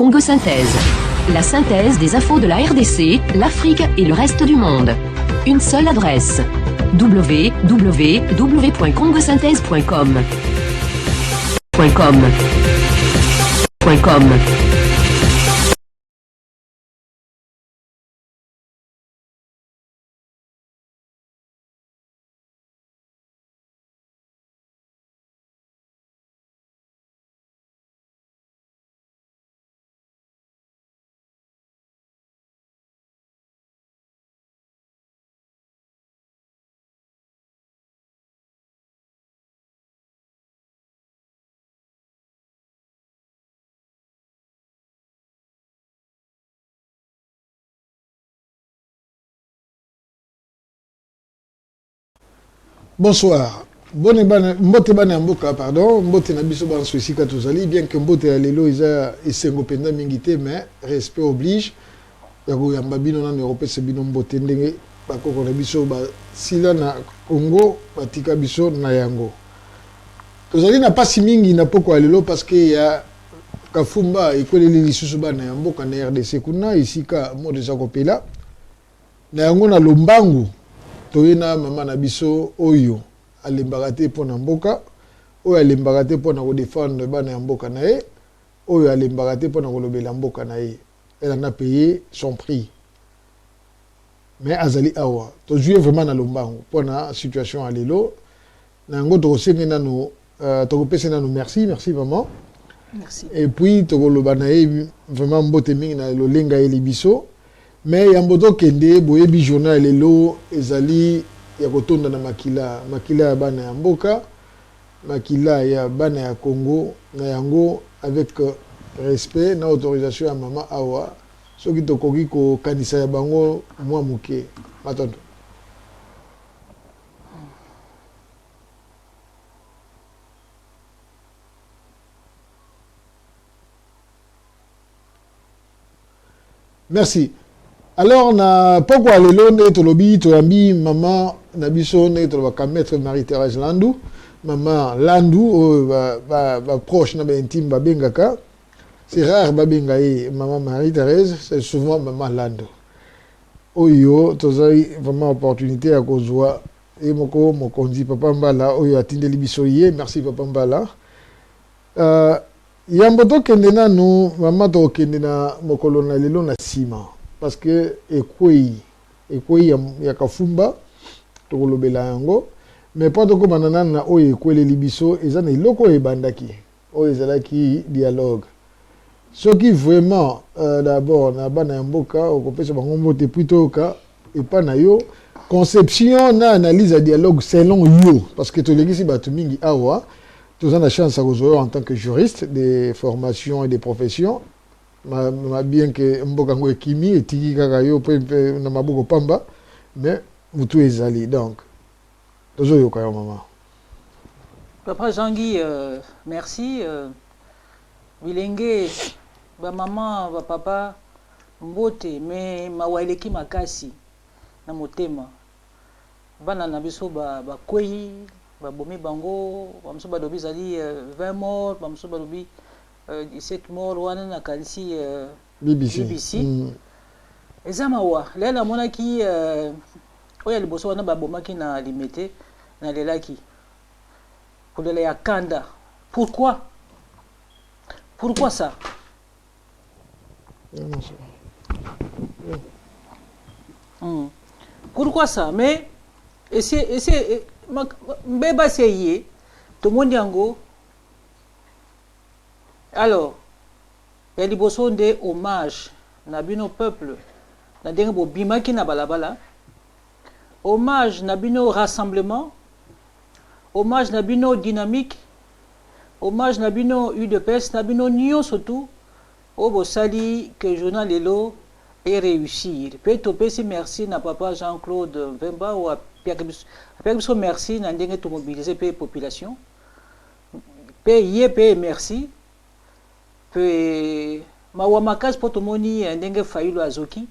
Congo Synthèse. La synthèse des infos de la RDC, l'Afrique et le reste du monde. Une seule adresse. www.congosynthèse.com. Bonsoir. Mbote bana mboka, pardon. Mbote na biso ban souci ka tozali, bien que mbote ya lelo isa esengo penda mingité, mais respect oblige. Yako yamba bino na Europe se bino mbote ndenge bakoko na biso ba sila na Congo batika biso na yango. Tozali na pasi mingi na poko ya lelo parce que ya Kafumba ekoleli lisusu bana ya mboka na RDC kuna isika mo de zakopela. Na yango na Lombangu toyena mama na biso oyo alembaka te mpo na mboka, oyo alembaka te mpo na kodefendre bana ya mboka na ye, oyo alembaka te mpo na kolobela mboka na ye. Elle en a payé son prix. Mais azali awa tozwi vraiment na Lombangu mpo na situation ya lelo na yango tokosenge nano tokopesa nano merci maman. Merci. Et puis tokoloba na ye vraiment mbote mingi na lolenga ye libiso. Mais yamboto kende boyebi journal lelo ezali ya kotonda na makila ya bana ya mboka, makila ya bana ya Congo na yango avec respect na autorisation ya mama awa soki tokoki kokanisa ya bango mwa muke matondo. Merci. Alors, na pourquoi le long de Tolobi, Tolambi, maman, Nabiso, Tolobaka, maître Marie-Thérèse Landou, maman Landou, proche, na intime, Babengaka. C'est rare, Babengaye, maman Marie-Thérèse, c'est souvent maman Landou. Oyo, tozai vraiment opportunité à Kozwa. Et moko, mokondi, papa Mbala, Oyo, atinde libisoye, merci papa Mbala. Yamboto kendena no, maman to kendena mokolo na lelo na sima. Parce que ekoi ya Kafumba tokolobela yango mais pas toko banana na oyo ekwele libiso eza na iloko ebandaki oyo ezalaki dialogue soki vraiment d'abord na bana ya mboka okopesa bango mbote plutôt ka epa na yo conception na analyse ya dialogue selon yo parce que tolekisi bato mingi awa toza na chance ya kozwa en tant que juriste des formations et des professions bien que mboka ngo ekimi etiki kaka yo pe na maboko pamba mais mutu ezali donc tozo yoka yo maman. Papa Jean-Guy, merci. Bilenge ba maman ba papa mbote mais mawaleki makasi na motema bana na biso ba kwei ba bomi bango ba mso ba dobi zali 20 morts ba mso ba dobi 17 morts wana na kanisi BBC. Eza mawa lela monaki oya liboso wana babomaki na limité na lelaki kolela ya kanda. Pourquoi ça? Pourquoi ça? Mais c'est mbeba seye to monde yango. Alors, il y a des de hommage na bino peuple na dengue bo bimaki na balabala, hommage na bino rassemblement, hommage na bino dynamique, hommage na bino UDPS na bino nyo surtout au bo sali que journal lelo et réussir. Peut-être pesi merci na papa Jean-Claude Vemba ou à Pierre Bisso merci na dengue to mobiliser pe population. Pe merci. Pe mawamakas potomoni ndenge fayulu azoki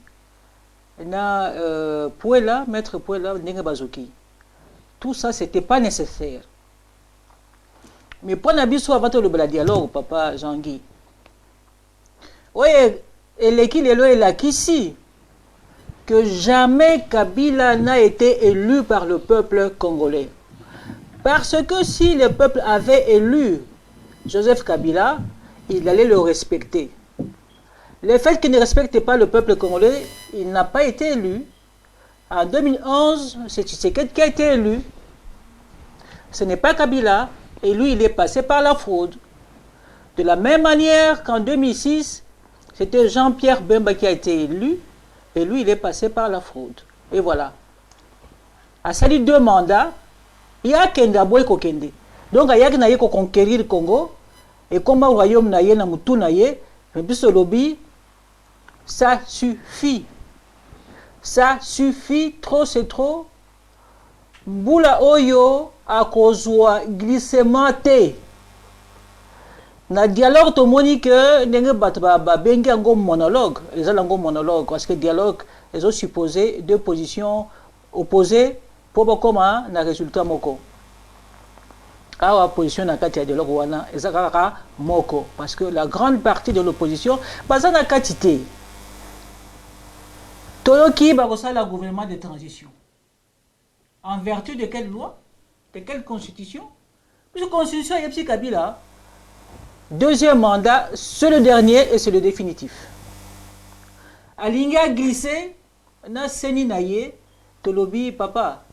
na Puela maître Puela ndenge bazoki. Tout ça c'était pas nécessaire. Mais pour na biso avant le dialogue papa Jean-Guy. Oui, et l'équipe est là qu'ici, que jamais Kabila n'a été élu par le peuple congolais. Parce que si le peuple avait élu Joseph Kabila, il allait le respecter. Le fait qu'il ne respecte pas le peuple congolais, il n'a pas été élu. En 2011, c'est Tshisekedi qui a été élu. Ce n'est pas Kabila. Et lui, il est passé par la fraude. De la même manière qu'en 2006, c'était Jean-Pierre Bemba qui a été élu. Et lui, il est passé par la fraude. Et voilà. À ça dit 2 mandats, il y a Kendaboué Kokende. Donc, il y a qui conquérir le Congo. Et comme le royaume n'a pas mutu na ye, mais puis ce lobby, ça suffit. Ça suffit, trop c'est trop. Mbula oyo a kozwa glissement te. Na dialogue to moni que ndenge bat ba bengi ngo monologue, les ngo monologue parce que dialogue ils ont supposé 2 positions opposées pour comment na résultat moko. Awa position na kati ya dialogue wana ezakaka moko parce que la grande partie de l'opposition baza na kati te. Toyoki bakosa la gouvernement de transition. En vertu de quelle loi? De quelle constitution? Puisque constitution y a petit Kabila. 2e mandat, c'est le dernier et c'est le définitif. Alinga glissé, na seni naye, to lobby papa,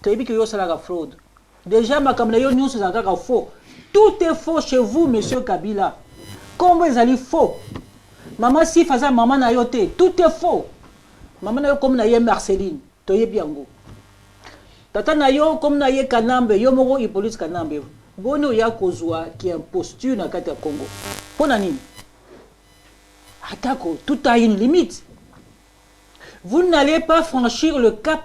toyebi que yo sala fraude. Déjà ma kamnayo nyonso sala faux. Tout est faux chez vous, monsieur Kabila. Comment ils allaient faux? Maman si faisait maman na yo te, tout est faux. Maman na yo comme na ye Marceline, toyebi yango. Tata na yo comme na ye Kanambe, yo moko Hippolyte Kanambe. Bono ya kozwa qui est imposture na kati ya Congo. Pona nini? Atako, tout a une limite. Vous n'allez pas franchir le cap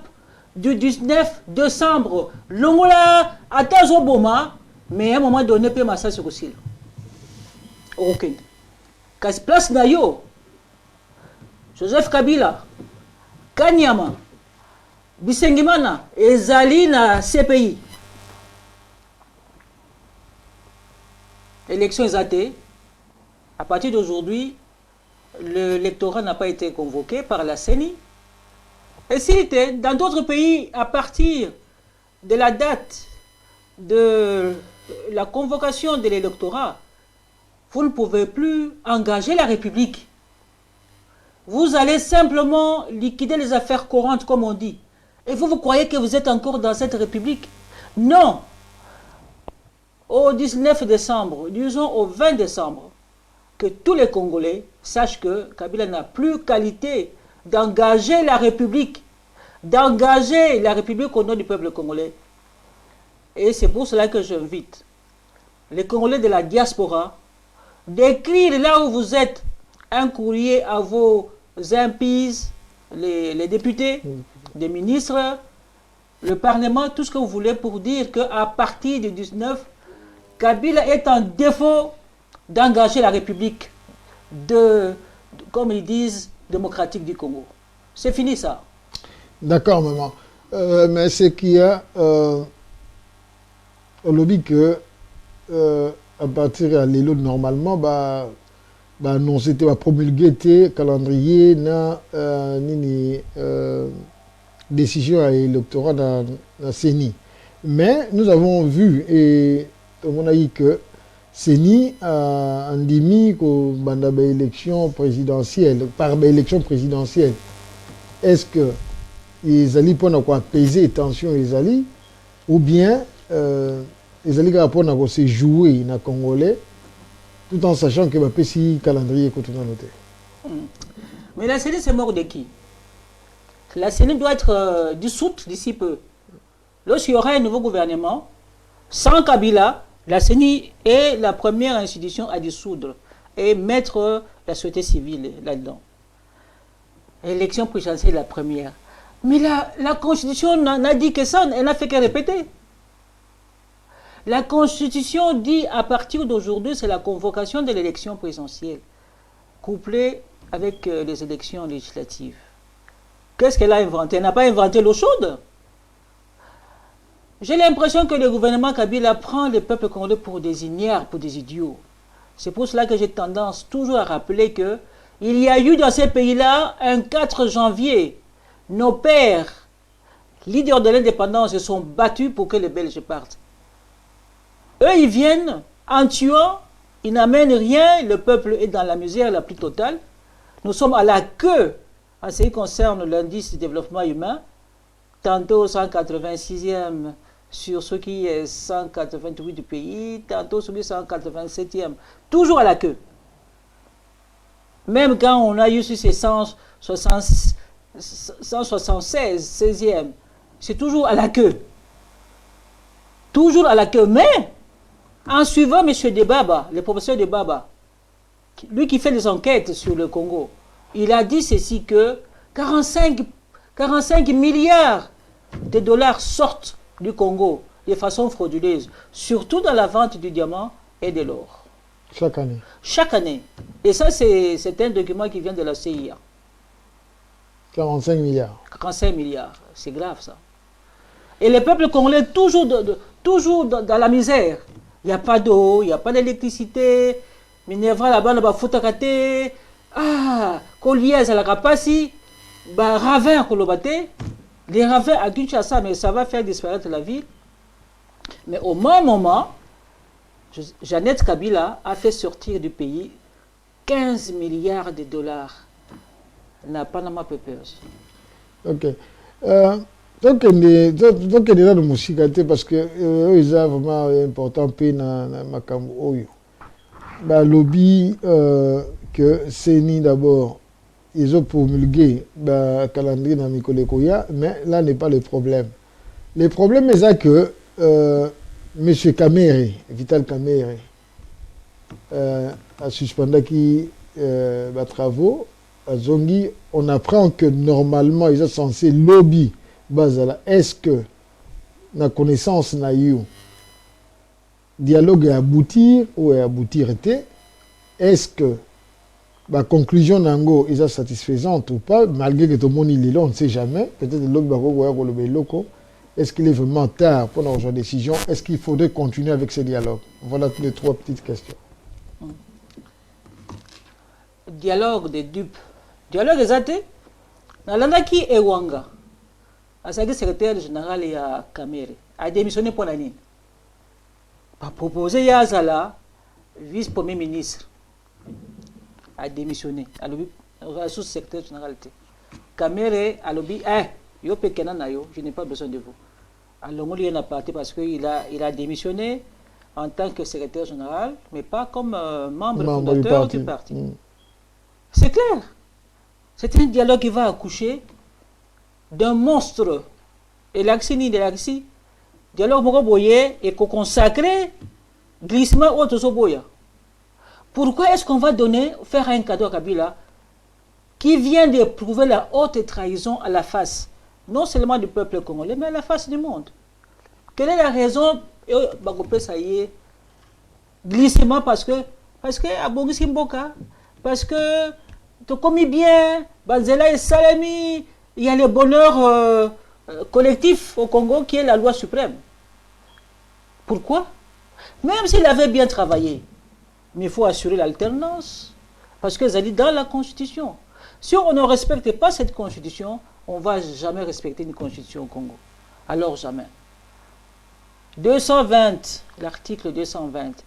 du 19 décembre. Longola atazo boma, mais à un moment donné peut massa sur aussi. OK. Kas place na yo. Joseph Kabila, Kanyama, Bisengimana, ezali na CPI. Élection exatée. À partir d'aujourd'hui, l'électorat n'a pas été convoqué par la CENI. Et s'il était dans d'autres pays, à partir de la date de la convocation de l'électorat, vous ne pouvez plus engager la République. Vous allez simplement liquider les affaires courantes, comme on dit. Et vous croyez que vous êtes encore dans cette République? Non. Au 19 décembre, disons au 20 décembre, que tous les Congolais sachent que Kabila n'a plus qualité d'engager la République au nom du peuple congolais. Et c'est pour cela que j'invite les Congolais de la diaspora d'écrire là où vous êtes un courrier à vos impies, les députés, les ministres, le Parlement, tout ce que vous voulez pour dire qu'à partir du 19, Kabila est en défaut d'engager la République comme ils disent, démocratique du Congo. C'est fini ça. D'accord, maman. Mais c'est qu'il y a un lobby que à partir de l'élo normalement, non, c'était promulguer le calendrier na nini décision à l'électorat dans la CENI. Mais nous avons vu et on a dit que CENI a endémie par élection présidentielle. Est-ce que ils allaient pour apaiser les tensions ou bien ils allaient pour se jouer dans le Congolais tout en sachant que le calendrier est noté. Mais la CENI, c'est mort de qui? La CENI doit être dissoute d'ici peu. Lorsqu'il y aura un nouveau gouvernement, sans Kabila, la CENI est la première institution à dissoudre et mettre la société civile là-dedans. L'élection présidentielle est la première. Mais la Constitution n'a dit que ça, elle n'a fait que répéter. La Constitution dit à partir d'aujourd'hui, c'est la convocation de l'élection présidentielle, couplée avec les élections législatives. Qu'est-ce qu'elle a inventé? Elle n'a pas inventé l'eau chaude. J'ai l'impression que le gouvernement Kabila prend le peuple congolais pour des ignares, pour des idiots. C'est pour cela que j'ai tendance toujours à rappeler que Il y a eu dans ces pays-là un 4 janvier. Nos pères, leaders de l'indépendance, se sont battus pour que les Belges partent. Eux, ils viennent en tuant, ils n'amènent rien, le peuple est dans la misère la plus totale. Nous sommes à la queue en ce qui concerne l'indice de développement humain, tantôt 186e sur ce qui est 188 du pays, tantôt sur qui est 187e, toujours à la queue. Même quand on a eu sur ces 176, 16e, c'est toujours à la queue. Toujours à la queue. Mais, en suivant M. Debaba, le professeur Debaba, lui qui fait des enquêtes sur le Congo, il a dit ceci que 45 milliards de dollars sortent du Congo de façon frauduleuse, surtout dans la vente du diamant et de l'or. Chaque année. Chaque année. Et ça, c'est un document qui vient de la CIA. 45 milliards. 45 milliards. C'est grave, ça. Et le peuple congolais, toujours dans la misère. Il n'y a pas d'eau, il n'y a pas d'électricité. Minerva là-bas, là-bas, Foutakate. Ah, Koliez à la Rapassi. Ravin, Kolobate. Les ravins à Kinshasa, mais ça va faire disparaître la ville. Mais au même moment, Jeannette Kabila a fait sortir du pays 15 milliards de dollars. Na Panama Papers. Ok. Donc, il y a des musiques parce que c'est vraiment important dans Makambo. Le lobby que CENI d'abord, ils ont promulgué le calendrier dans Mikolekoya, mais là n'est pas le problème. Le problème est que M. Kamere, Vital Kamere, a suspendu les travaux. À Zongi, on apprend que normalement, ils sont censés lobby. Est-ce que la connaissance n'a eu dialogue aboutir ou aboutir était? Est-ce que la conclusion n'ango est satisfaisante ou pas? Malgré que tout le monde est là, on ne sait jamais. Peut-être le loco. Est-ce qu'il est vraiment tard pour notre décision? Est-ce qu'il faudrait continuer avec ce dialogue? Voilà les trois petites questions. Dialogue des dupes. Dialogue des athées. Nalandaki Ewanga, le secrétaire général ya Kamere, a démissionné pour l'année. A proposé Yazala, vice-premier ministre, a démissionné. A sous-secrétaire général. Kamere a lobby, yo pekena na yo, je n'ai pas besoin de vous. Alors, on a parti parce qu'il a démissionné en tant que secrétaire général, mais pas comme membre fondateur du parti. C'est clair. C'est un dialogue qui va accoucher d'un monstre. Et l'axini de l'axi, dialogue mokoboye et consacré glissement autre soboya. Pourquoi est-ce qu'on va faire un cadeau à Kabila qui vient d'éprouver la haute trahison à la face, non seulement du peuple congolais, mais à la face du monde? Quelle est la raison? Ça y est, glissement parce que à Bongisi Mboka, parce que tu commis bien, Banzela et Salami, il y a le bonheur collectif au Congo qui est la loi suprême. Pourquoi? Même s'il avait bien travaillé, mais il faut assurer l'alternance, parce que ça dit dans la Constitution. Si on ne respecte pas cette Constitution, on ne va jamais respecter une Constitution au Congo. Alors jamais. 220, l'article 220,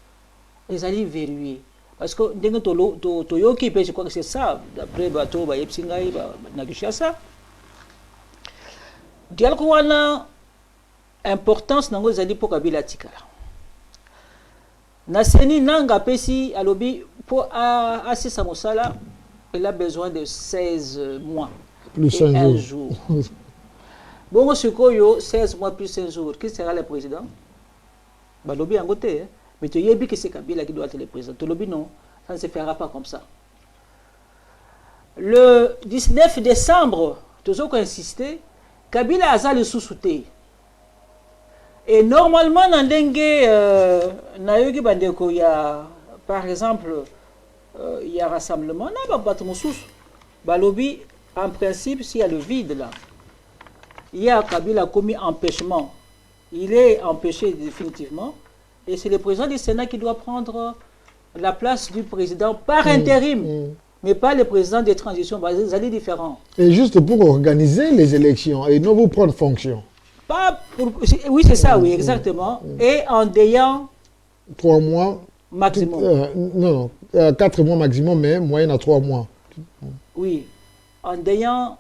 les alliés verrouillés. Parce que je crois que c'est ça, d'après Bato, Epsingai, Nagushasa. Dialogue wana importance nango zali pour Kabila Tikala. Naseni nanga pesi alobi pour Assisa Moussala, il a besoin de 16 mois. Plus un jour. Bon, Sukoyo, 16 mois plus 5 jours. Qui sera le président? Balobi en côté, mais tu y as vu que c'est Kabila qui doit être le président. Tu l'as non, ça ne se fera pas comme ça. Le 19 décembre, tous ont insisté, Kabila a le sous-souté. Et normalement, dans Dengue, Nayogi Bandeko, il y a, par exemple, il y a rassemblement, Balobi, en principe, s'il y a le vide là, il y a Kabila commis empêchement. Il est empêché définitivement. Et c'est le président du Sénat qui doit prendre la place du président par intérim. mais pas le président des transitions, vous allez différents. Et juste pour organiser les élections et non vous prendre fonction. Pas pour, oui, c'est ça, oui, exactement. Et en ayant 3 mois. Maximum. Non, 4 mois maximum, mais moyenne à 3 mois. Oui, en ayant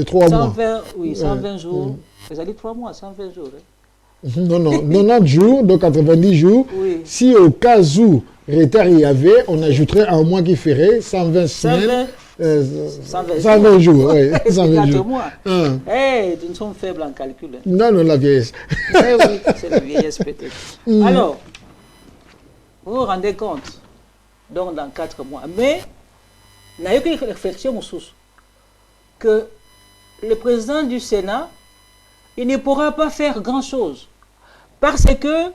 3 120, mois. Oui, 120 jours. Vous avez 3 mois, 120 jours. Hein. Non, 90 jours, donc 90 jours. Oui. Si au cas où retard il y avait, on ajouterait un mois qui ferait 120 semaines. 120 jours, oui. 120 jours. Mois. Hey, nous sommes faibles en calcul. Hein. Non, la vieillesse. Eh oui, c'est la vieillesse peut-être. Alors, vous vous rendez compte, donc dans 4 mois. Mais, il n'y a eu qu'une réflexion source que le président du Sénat, il ne pourra pas faire grand-chose. Parce que,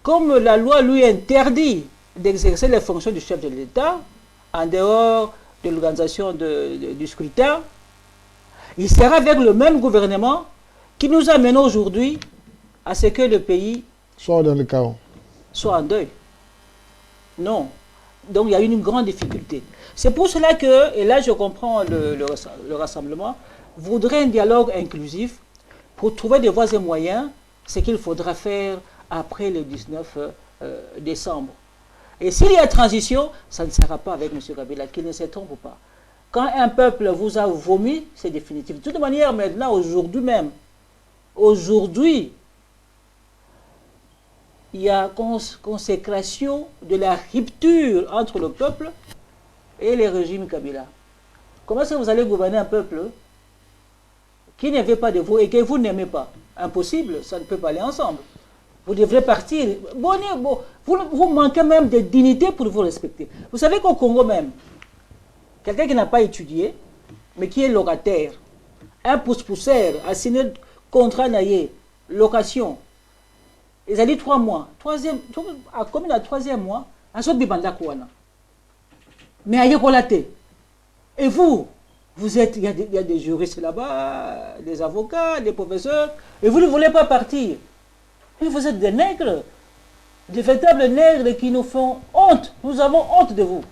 comme la loi lui interdit d'exercer les fonctions du chef de l'État, en dehors de l'organisation du scrutin, il sera avec le même gouvernement qui nous amène aujourd'hui à ce que le pays soit dans le chaos. Soit en deuil. Non. Donc il y a une grande difficulté. C'est pour cela que, et là je comprends le rassemblement, voudrait un dialogue inclusif pour trouver des voies et moyens, ce qu'il faudra faire après le 19 décembre. Et s'il y a transition, ça ne sera pas avec M. Kabila, qu'il ne se trompe pas. Quand un peuple vous a vomi, c'est définitif. De toute manière, maintenant, aujourd'hui même, il y a consécration de la rupture entre le peuple et le régime Kabila. Comment est-ce que vous allez gouverner un peuple qui ne veut pas de vous et que vous n'aimez pas? Impossible, ça ne peut pas aller ensemble. Vous devrez partir. Vous manquez même de dignité pour vous respecter. Vous savez qu'au Congo même, quelqu'un qui n'a pas étudié, mais qui est locataire, un pousse-pousseur, a signé contrat naïe, location, ils ont dit 3 mois. Comme il a 3e mois, ils ont dit mais aïe relaté. Et vous êtes, il y a des juristes là-bas, des avocats, des professeurs, et vous ne voulez pas partir. Et vous êtes des nègres, des véritables nègres qui nous font honte. Nous avons honte de vous.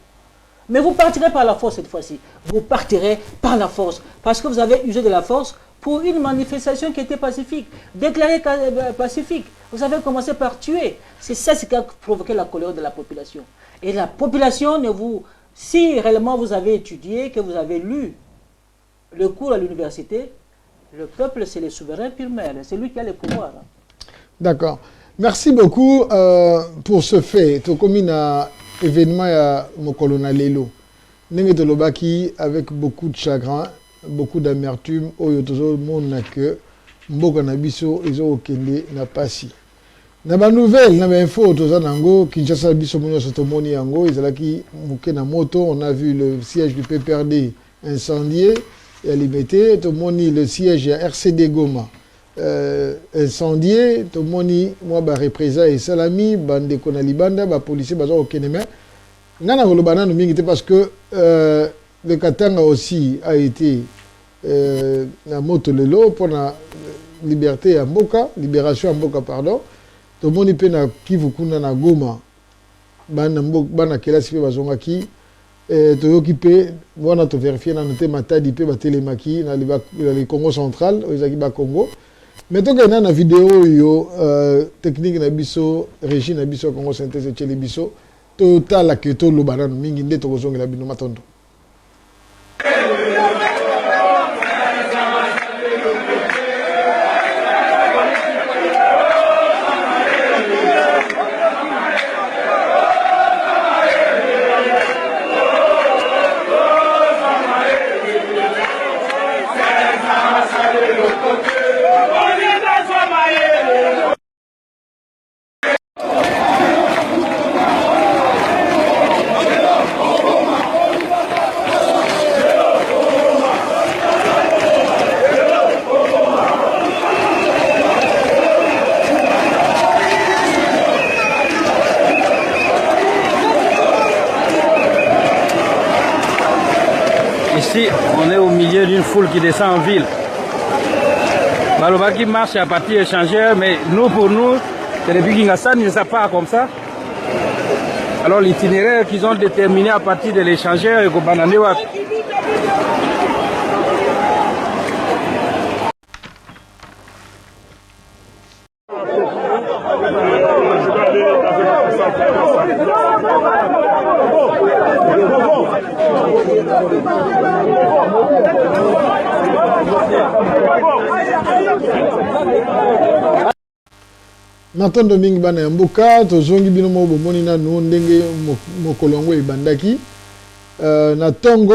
Mais vous partirez par la force cette fois-ci. Vous partirez par la force. Parce que vous avez usé de la force pour une manifestation qui était pacifique, déclarée pacifique. Vous avez commencé par tuer. C'est ça ce qui a provoqué la colère de la population. Et la population, si réellement vous avez étudié, que vous avez lu le cours à l'université, le peuple, c'est le souverain pur-mère. C'est lui qui a le pouvoir. D'accord. Merci beaucoup pour ce fait. Tu comme un événement à Mokolona Lelo. Nenge Tolobaki avec beaucoup de chagrin, beaucoup d'amertume. Oyo tozo mona que mboka na biso ezo okende na pasi. Na ba nouvelle, na ba info toza nango Kinshasa biso mono sotomoni yango ezalaki muke na moto. On a vu le siège du PPRD incendié et à Liberté. Tomoni le siège à RCD Goma. Incendié, tout le monde moi ba représailles et salami, bande kona libanda, ba policier bazo okeneme. Nana golobana no mingi parce que le Katanga aussi a été na moto lelo pour la liberté à Mboka, libération à Mboka pardon. Tout le monde peut na Kivu kuna na Goma. Bana Mboka bana kelasi pe bazonga ki to occupé wana to vérifier na noté matadi pe ba télémaki na le Congo central, ezaki ba Congo. Mais donc il y a une vidéo technique na biso régie na biso Congo synthèse tcheli biso total la keto lo banano mingi nde to kozongela bino matondo. Ici, on est au milieu d'une foule qui descend en ville. Balobaki marche à partir échangeur, mais nous, pour nous, c'est depuis Kingassan, ne ça part comme ça. Alors l'itinéraire qu'ils ont déterminé à partir de l'échangeur et Bananewa. Nathan Domingue bana ya mboka tozongi bino mo bomoni nanu ndenge mokolo yango ebandaki na ntango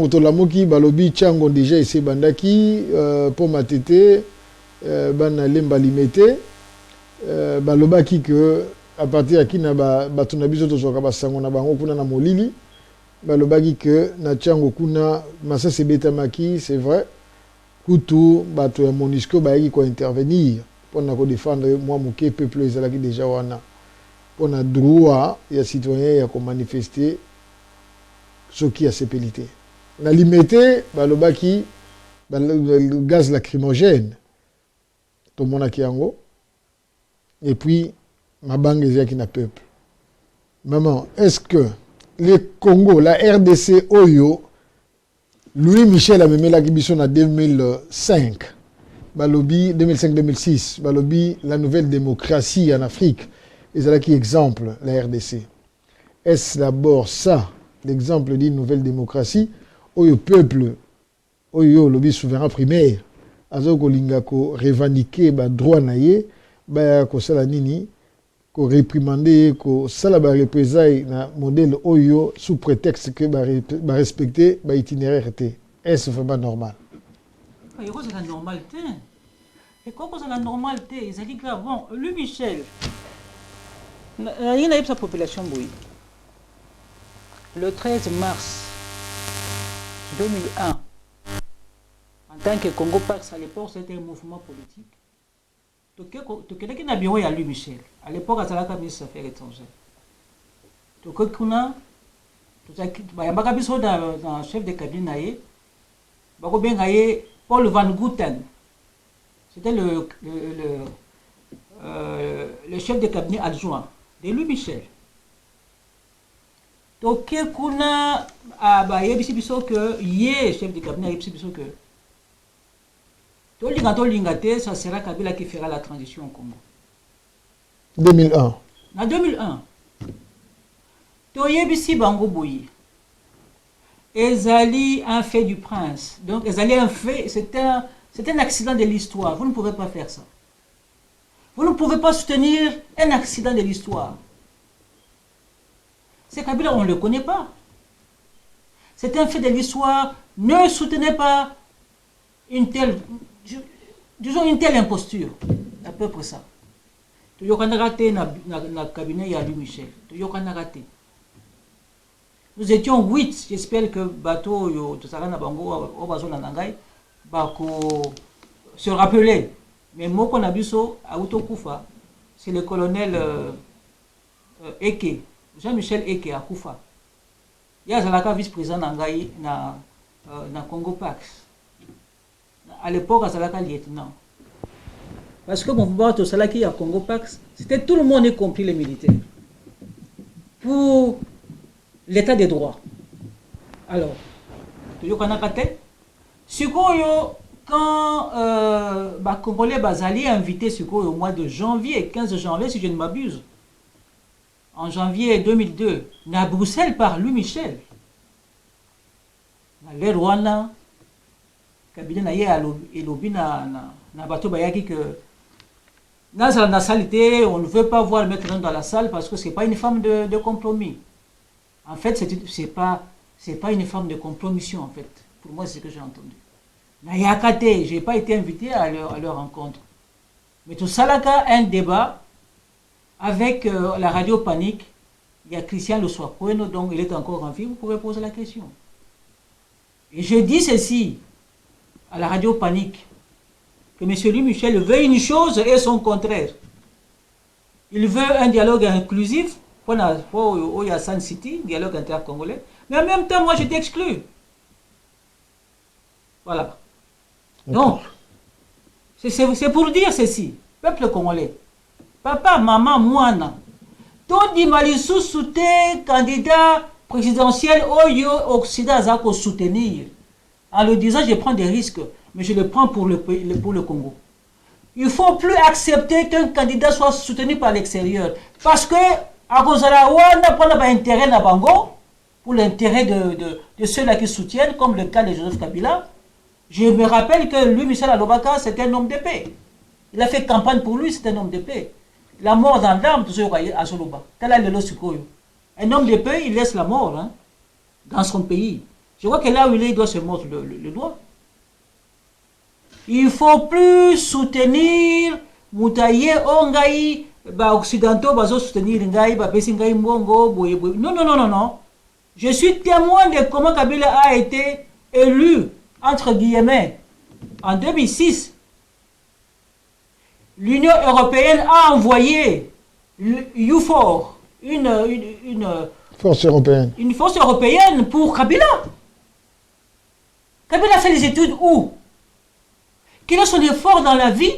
tolamuki balobi ntango deja esi ebandaki mpo matete bana lemba limete balobaki ke à partir ya kina bato na biso tozwaka basango na bango kuna na molili balobaki ke na ntango kuna masasi ebetamaki c'est vrai kutu bato ya MONUSCO bayaki kointervenir pour nous défendre moi moké peuple ezalaki déjà wana pour na droit ya citoyen ya ko manifester ce qui a sepelité na limité balobaki le gaz lacrymogène to monaki yango et puis mabanga ezaki na peuple maman est-ce que le Congo la RDC oyo Louis Michel a memelaki biso na 2005 Balobi 2005-2006, Balobi la nouvelle démocratie en Afrique, et c'est là qui exemple la RDC. Est-ce d'abord ça, l'exemple d'une nouvelle démocratie, où le peuple, où le lobby souverain primaire, azoko lingako revendiquer ba droit naie, ba ko sala nini, ko réprimander, ko sala ba représailles na modèle oyo sous prétexte que ba respecter ba itinéraire était. Est-ce vraiment normal? C'est la normalité. Et quoi c'est la normalité? Ils ont dit que bon, lui Michel, il y a sa population bouillie. Le 13 mars 2001, en tant que Congo Pax, à l'époque c'était un mouvement politique. Donc quelqu'un qui n'a bien eu à lui Michel. À l'époque, il y avait ministre des Affaires étrangères. Donc on a, il y a un chef de cabinet, Paul Van Gouten, c'était le chef de cabinet adjoint de Louis Michel. Donc, qu'on a que hier, chef de cabinet, que ça sera Kabila qui fera la transition au Congo. 2001. En 2001. Toyebisi Bango Boyi. Ezali un fait du prince. Donc, Ezali un fait, c'est un accident de l'histoire. Vous ne pouvez pas faire ça. Vous ne pouvez pas soutenir un accident de l'histoire. C'est Kabila, on ne le connaît pas. C'est un fait de l'histoire. Ne soutenez pas une telle imposture. À peu près ça. Tu y a raté dans le cabinet, il y a lui Michel. Tu y a raté. Nous étions 8, j'espère que bateau tout ça na bango au bazo na nangai bako se rappeler. Mais moi qu'on a biso à Utokufa, c'est le colonel Eke, Jean-Michel Eke à Kufa. Il y a Zalaka vice-président nangai na Congo Pax. À l'époque Zalaka lieutenant. Parce que mon bateau Salaki à Congo Pax, c'était tout le monde y compris les militaires. Pour l'état des droits. Alors, toujours qu'on a raté. Quand Congolais Bazali a invité au mois de janvier, 15 janvier, si je ne m'abuse, en janvier 2002, à Bruxelles par Louis Michel. Le Rwanda, cabinet na et lobby na bateau bayaki que dans la saleté, on ne veut pas voir le mettre dans la salle parce que c'est pas une forme de compromis. En fait, c'est pas une forme de compromission, en fait. Pour moi, c'est ce que j'ai entendu. Nayakate, je n'ai pas été invité à leur rencontre. Mais tout ça, là, un débat avec la radio Panique. Il y a Christian Le Soir-Poeno, donc il est encore en vie, vous pouvez poser la question. Et je dis ceci à la radio Panique, que M. Louis Michel veut une chose et son contraire. Il veut un dialogue inclusif, pour Sun City, dialogue intercongolais, mais en même temps, moi, j'étais exclu. Voilà. Donc, c'est pour dire ceci, peuple congolais, papa, maman, moana, Tout dit Malissou soutient candidat présidentiel au Occident à soutenir. En le disant, je prends des risques, mais je le prends pour le Congo. Il ne faut plus accepter qu'un candidat soit soutenu par l'extérieur. Parce que, à cause de la loi, on n'a pas intérêt à Bango, pour l'intérêt de ceux-là qui soutiennent, comme le cas de Joseph Kabila. Je me rappelle que lui, Michel Alobaka, c'était un homme de paix. Il a fait campagne pour lui, c'était un homme de paix. La mort dans l'âme, tout ce à Soloba. Un homme de paix, il laisse la mort hein, dans son pays. Je vois que là où il est, il doit se mordre le doigt. Il ne faut plus soutenir Moutaye, Ongaï, Occidentaux, soutenir Ngaï, Ngaï, Mbongo, Boye. Non, non, non, non, non. Je suis témoin de comment Kabila a été élu, entre guillemets, en 2006. L'Union européenne a envoyé UFOR, une force européenne. Une force européenne pour Kabila. Kabila fait les études où? Quel est son effort dans la vie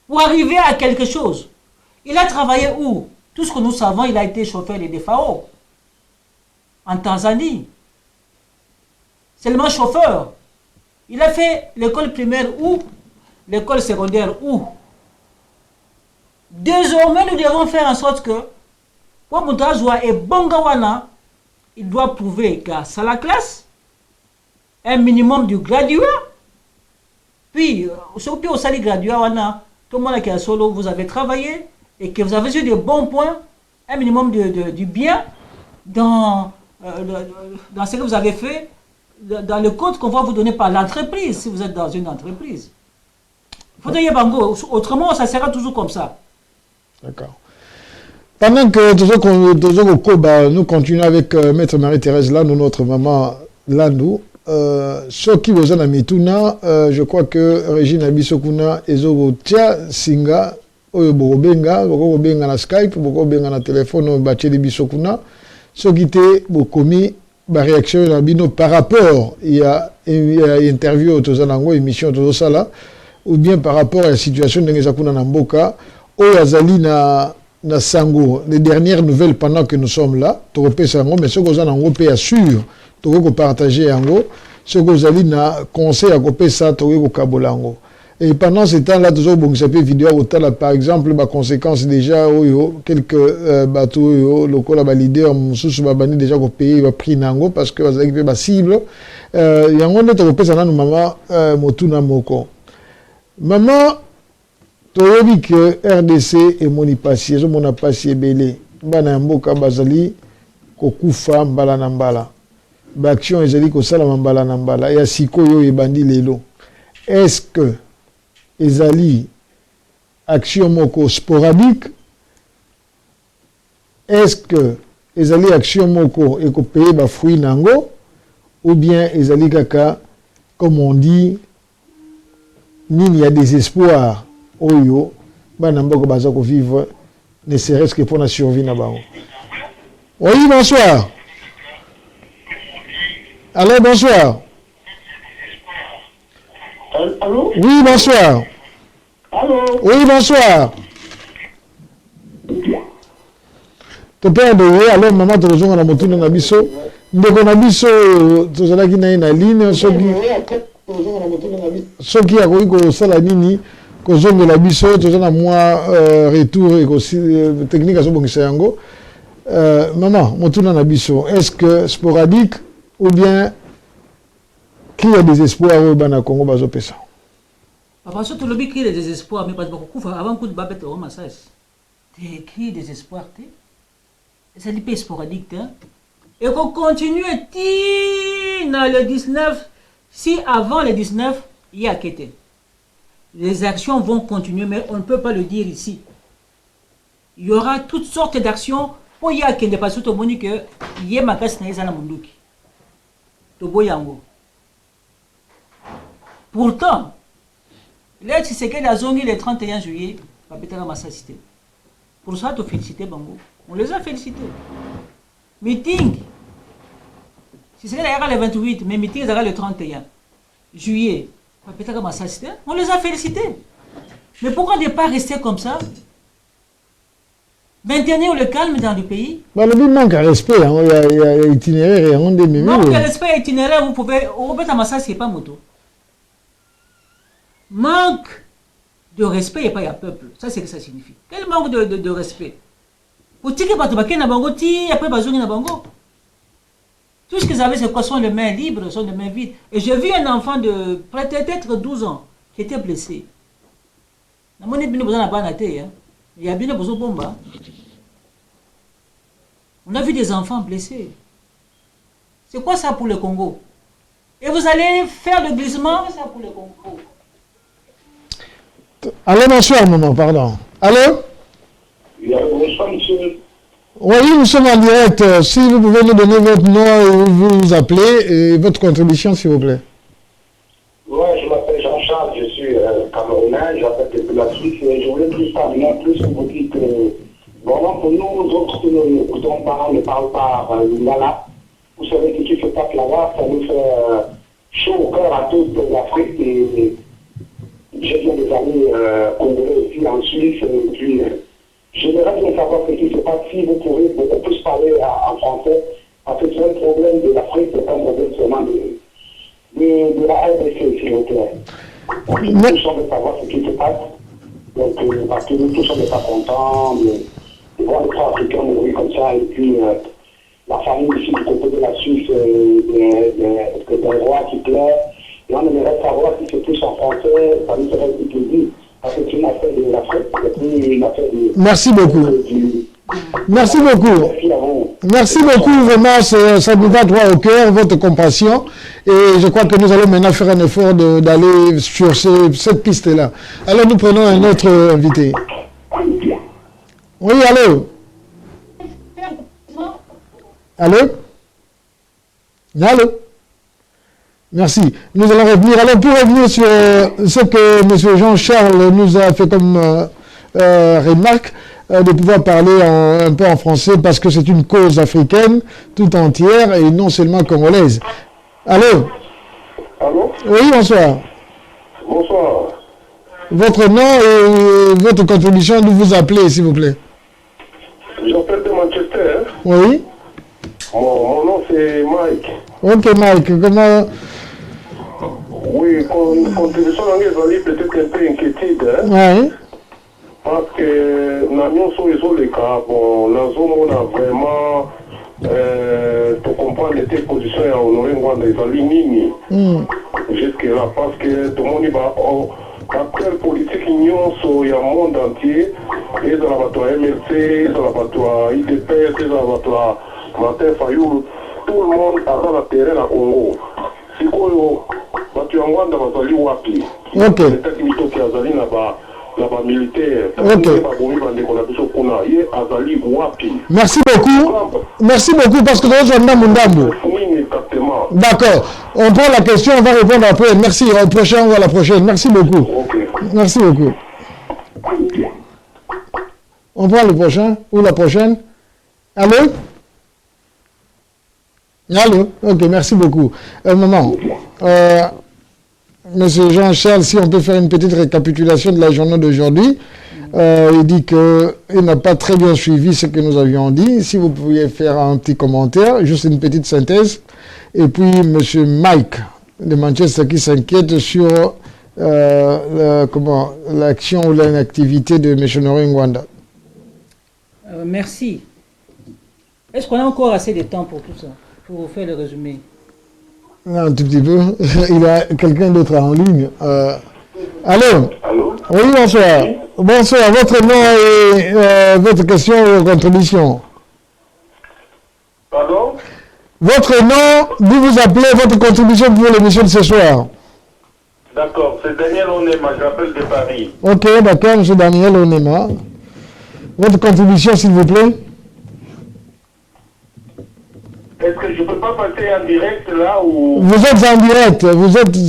pour arriver à quelque chose? Il a travaillé où? Tout ce que nous savons, il a été chauffeur des FAO. En Tanzanie. Seulement chauffeur. Il a fait l'école primaire où? L'école secondaire où? Désormais, nous devons faire en sorte que pour Moutazwa et Bongawana, il doit prouver grâce à la classe, un minimum du graduat. Puis, surtout au salaire graduat, tout le monde qui est solo, vous avez travaillé et que vous avez eu des bons points, un minimum du bien dans ce que vous avez fait, dans le compte qu'on va vous donner par l'entreprise, si vous êtes dans une entreprise. Il faut dire Bango, autrement ça sera toujours comme ça. D'accord. Pendant que nous continuons avec Maître Marie-Thérèse Landou, notre maman Landou, ceux qui vous en ont mis tout je crois que Régine Abisokuna et Zogotia Singa, Bobenga na Skype, Bobenga na téléphone, Bacheli Bisokuna, ceux qui étaient commis la réaction par rapport il y a interview au Tozanango, émission Tozosala, ou bien par rapport à la situation de Ngezakuna Namboka, ou Azali na Sango, les dernières nouvelles pendant que nous sommes là, Torope Sango, mais ceux qui ont Europé assure, Torope partager Ango, ceux qui ont na conseil à Kopé ça, Torope Kabolango. Et pendant ce temps-là, toujours bon, ça peut vidéo au par exemple, ma conséquence déjà, quelques bateaux locaux là, leader, sous babani déjà qu'on paye va prix nango parce que vous avez cible. Il y a un autre Torope ça nous maman Motuna Moko. Maman, tu as dit que RDC et moni passé, je m'en passé belé. Bana mboka bazali kokufa mbala na mbala. Ba action ezali ko sala mbala na mbala. Ya sikoyo e bandi lelo. Est-ce que ezali action moko sporadique? Est-ce que ezali action moko e ko payer ba fruit nango ou bien ezali kaka comme on dit il y a des espoirs oyo bana mboko baza ko vivre ne serait-ce que pour la survie na bango. Oui, bonsoir. Allô, bonsoir. Allô? Oui, bonsoir. Allô? Oui, bonsoir. Tu peux adorer, alors maman te rejoint à la moto na biso. Ndeko na biso tozalaki na na ligne soki akoki kosala nini kozongela biso toza na mwa retour et technique azobongisa yango. Maman motuna na biso, est-ce que sporadique ou bien qui a des espoirs au bana Congo bazopesa? Papa surtout le but qui a des espoirs mais pas beaucoup avant coup de babette au massage. T'es qui des espoirs t'es? C'est l'IP sporadique hein. Et qu'on continue dans le 19. Si avant le 19, il y a quitté. Les actions vont continuer, mais on ne peut pas le dire ici. Il y aura toutes sortes d'actions pour y aller de passer au monde que il y a ma casse na munduki. To boyango. Pourtant, là c'est que la zone le 31 juillet, va péter la massacité. Pour ça, te féliciter Bango. On les a félicités. Meeting. Si c'est le 28, mais meeting c'est le 31 juillet. On les a félicités. Mais pourquoi ne pas rester comme ça? Maintenir le calme dans le pays. Bah, le but manque de respect. Hein. Il y a itinéraire et on des mémés. Manque de respect itinéraire, vous pouvez. Au Bétamassa, c'est pas moto. Manque de respect, il n'y a pas de peuple. Ça, c'est ce que ça signifie. Quel manque de respect? Pour dire que Batoubaké n'a bango, après Bazouni n'a bango. Tout ce qu'ils avaient, c'est quoi? Sont les mains libres, sont les mains vides. Et j'ai vu un enfant de peut-être 12 ans qui était blessé. Il y a bien besoin de bomba. On a vu des enfants blessés. C'est quoi ça pour le Congo? Et vous allez faire le glissement? C'est ça pour le Congo. Allô, bonsoir, maman, pardon. Allô? Bonsoir, monsieur. Oui, nous sommes en direct. Si vous pouvez nous donner votre nom et où vous appelez et votre contribution, s'il vous plaît. Oui, je m'appelle Jean-Charles, je suis Camerounais, j'appelle depuis la Suisse et je voulais plus parler, plus vous dire que vraiment pour nous autres qui nous écoutons pas, ne parlent pas Lingala, vous savez que qui se passe là-bas, ça nous fait chaud au cœur à toute l'Afrique et j'ai bien des amis congolais aussi en Suisse et puis j'aimerais bien savoir ce qui se passe si vous pouvez beaucoup plus parler en français parce que c'est un problème de l'Afrique, c'est un problème seulement de la RDC, s'il vous plaît. Nous tous, on veut savoir ce qui se passe. Donc, parce que nous tous, on n'est pas contents de voir les trois Africains mourir comme ça. Et puis, la famille ici, du côté de la Suisse, des rois qui pleurent. Et on aimerait savoir si c'est plus en français, ça nous ferait du plaisir. Parce que c'est une affaire de l'Afrique, c'est une affaire de... Merci beaucoup. Merci beaucoup. Merci beaucoup, vraiment, ça nous va droit au cœur, votre compassion. Et je crois que nous allons maintenant faire un effort d'aller sur cette piste-là. Alors nous prenons un autre invité. Oui, allô? Allô? Allô? Merci. Nous allons revenir. Alors pour revenir sur ce que M. Jean-Charles nous a fait comme remarque, de pouvoir parler un peu en français parce que c'est une cause africaine tout entière et non seulement congolaise. Allô? Allô? Oui, bonsoir. Bonsoir. Votre nom et votre contribution, d'où vous appelez, s'il vous plaît. J'appelle de Manchester. Hein? Oui. Mon nom c'est Mike. Ok, Mike. Comment... Oui, contribution langue peut-être un peu inquiétude. Hein? Oui. Parce que nous sommes les cas, bon, la zone on a vraiment pour comprendre les positions à honorer les lignes jusque-là, parce que tout le monde va après politique union sur le monde entier, et dans la bateau MLC, dans la bateau IDP, dans la bateau Martin Fayou, tout le monde a dans le terrain à Congo. Si vous avez un monde dans la wapi, peut-être qu'il y a là-bas militaire. Merci beaucoup. Merci beaucoup parce que nous sommes dans Mundambo. D'accord. On prend la question, on va répondre après. Merci. Au prochain, on va à la prochaine. Merci beaucoup. Merci beaucoup. On prend le prochain ou la prochaine. Allô? Allô? Ok, merci beaucoup. Un moment. Monsieur Jean-Charles, si on peut faire une petite récapitulation de la journée d'aujourd'hui. Il dit qu'il n'a pas très bien suivi ce que nous avions dit. Si vous pouviez faire un petit commentaire, juste une petite synthèse. Et puis, monsieur Mike de Manchester qui s'inquiète sur l'action ou l'inactivité de M. Nori Ngwanda. Merci. Est-ce qu'on a encore assez de temps pour tout ça, pour vous faire le résumé? Un tout petit peu. Il y a quelqu'un d'autre en ligne. Allô? Allô? Oui, bonsoir. Oui. Bonsoir. Votre nom et votre question ou contribution? Pardon? Votre nom, d'où vous appelez, votre contribution pour l'émission de ce soir? D'accord, c'est Daniel Onema, j'appelle de Paris. Ok, d'accord, M. Daniel Onema. Votre contribution, s'il vous plaît? Est-ce que je ne peux pas passer en direct là ou... Vous êtes